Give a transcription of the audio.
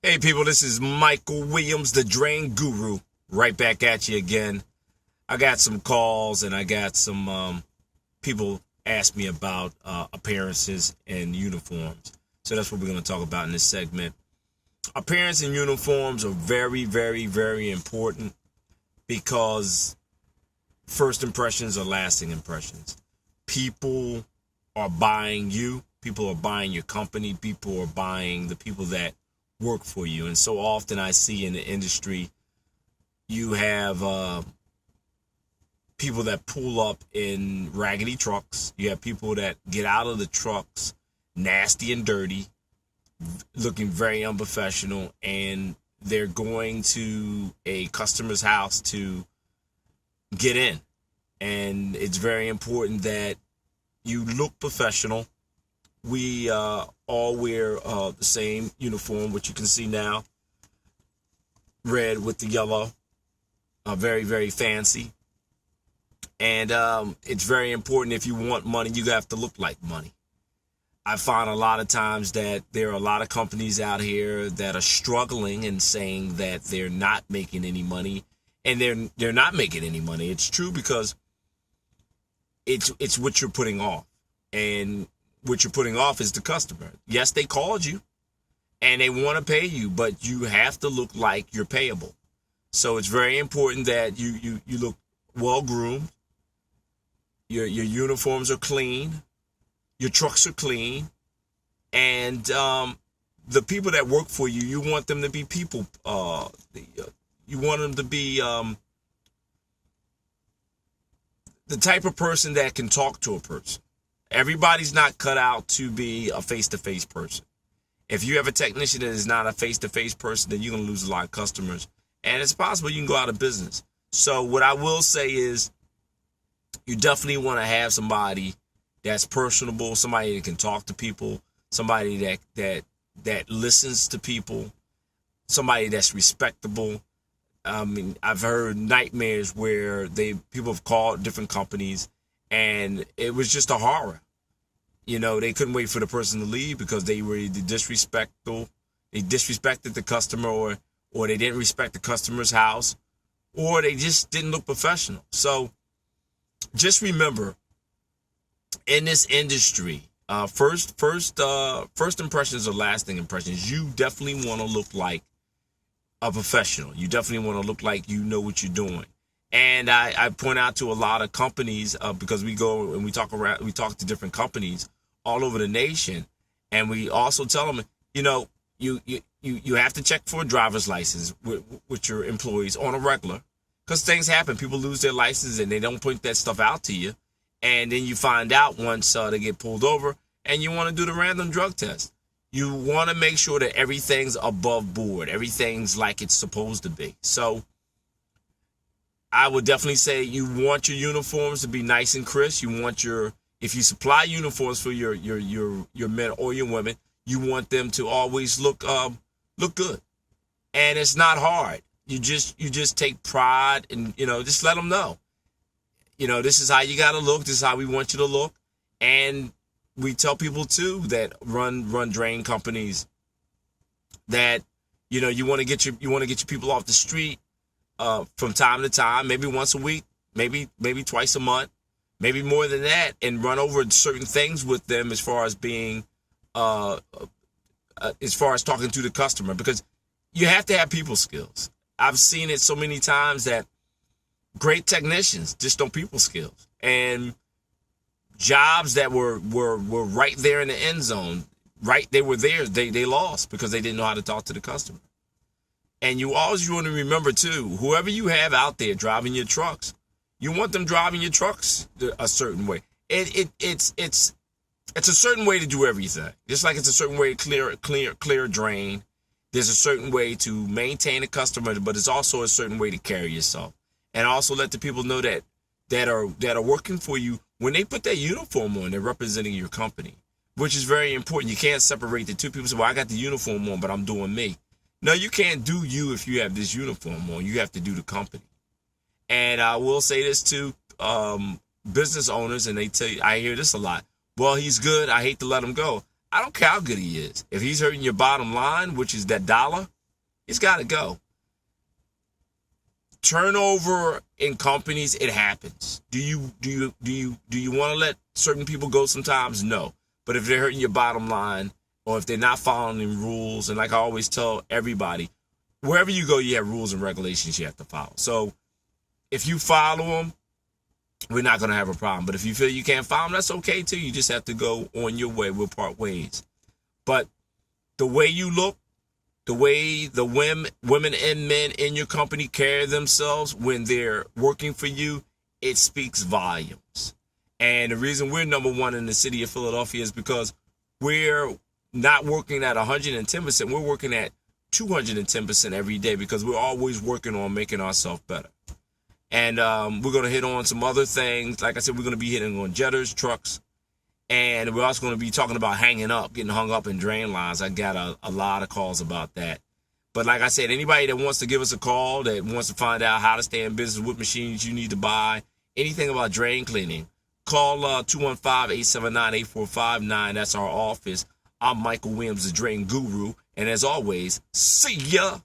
Hey people, this is Michael Williams, the Drain Guru, right back at you again. I got some calls and I got some people ask me about appearances and uniforms. So that's what we're going to talk about in this segment. Appearance and uniforms are very, very, very important because first impressions are lasting impressions. People are buying you. People are buying your company. People are buying the people that work for you. And so often I see in the industry, you have people that pull up in raggedy trucks. You have people that get out of the trucks nasty and dirty, looking very unprofessional, and they're going to a customer's house to get in. And it's very important that you look professional. We all wear the same uniform, which you can see now, red with the yellow, very, very fancy. And it's very important. If you want money, you have to look like money. I find a lot of times that there are a lot of companies out here that are struggling and saying that they're not making any money, and they're not making any money. It's true because it's what you're putting off, and what you're putting off is the customer. Yes, they called you and they want to pay you, but you have to look like you're payable. So it's very important that you look well groomed. Your uniforms are clean. Your trucks are clean. And the people that work for you, you want them to be people. You want them to be the type of person that can talk to a person. Everybody's not cut out to be a face-to-face person. If you have a technician that is not a face-to-face person, then you're going to lose a lot of customers. And it's possible you can go out of business. So what I will say is you definitely want to have somebody that's personable, somebody that can talk to people, somebody that listens to people, somebody that's respectable. I mean, I've heard nightmares where people have called different companies and it was just a horror. You know, they couldn't wait for the person to leave because they were either disrespectful, they disrespected the customer, or they didn't respect the customer's house, or they just didn't look professional. So just remember, in this industry, first impressions are lasting impressions. You definitely want to look like a professional. You definitely want to look like you know what you're doing. And I point out to a lot of companies because we go and we talk to different companies all over the nation, and we also tell them, you know, you have to check for a driver's license with your employees on a regular, because things happen. People lose their license and they don't point that stuff out to you, and then you find out once they get pulled over, and you want to do the random drug test. You want to make sure that everything's above board, everything's like it's supposed to be. So I would definitely say you want your uniforms to be nice and crisp. If you supply uniforms for your men or your women, you want them to always look good. And it's not hard. You just take pride and, just let them know, this is how you got to look. This is how we want you to look. And we tell people too that run drain companies that, you want to get your people off the street from time to time, maybe once a week, maybe twice a month, maybe more than that, and run over certain things with them as far as being, as far as talking to the customer, because you have to have people skills. I've seen it so many times that great technicians just don't people skills, and jobs that were right there in the end zone, right, they were there, they lost because they didn't know how to talk to the customer. And you always want to remember, too, whoever you have out there driving your trucks, you want them driving your trucks a certain way. It's a certain way to do everything. Just like it's a certain way to clear a drain. There's a certain way to maintain a customer, but it's also a certain way to carry yourself. And also let the people know that are working for you, when they put that uniform on, they're representing your company, which is very important. You can't separate the two. People say, well, I got the uniform on, but I'm doing me. No, you can't do you if you have this uniform on. You have to do the company. And I will say this to business owners, and they tell you, I hear this a lot. Well, he's good. I hate to let him go. I don't care how good he is. If he's hurting your bottom line, which is that dollar, he's got to go. Turnover in companies, it happens. Do you want to let certain people go sometimes? No. But if they're hurting your bottom line, or if they're not following rules, and like I always tell everybody, wherever you go, you have rules and regulations you have to follow. So if you follow them, we're not going to have a problem. But if you feel you can't follow them, that's okay too. You just have to go on your way. We'll part ways. But the way you look, the way the women and men in your company carry themselves when they're working for you, it speaks volumes. And the reason we're number one in the city of Philadelphia is because we're not working at 110%. We're working at 210% every day because we're always working on making ourselves better. And we're going to hit on some other things. Like I said, we're going to be hitting on jetters, trucks, and we're also going to be talking about hanging up, getting hung up in drain lines. I got a lot of calls about that. But like I said, anybody that wants to give us a call, that wants to find out how to stay in business, what machines you need to buy, anything about drain cleaning, call 215-879-8459. That's our office. I'm Michael Williams, the Drain Guru. And as always, see ya.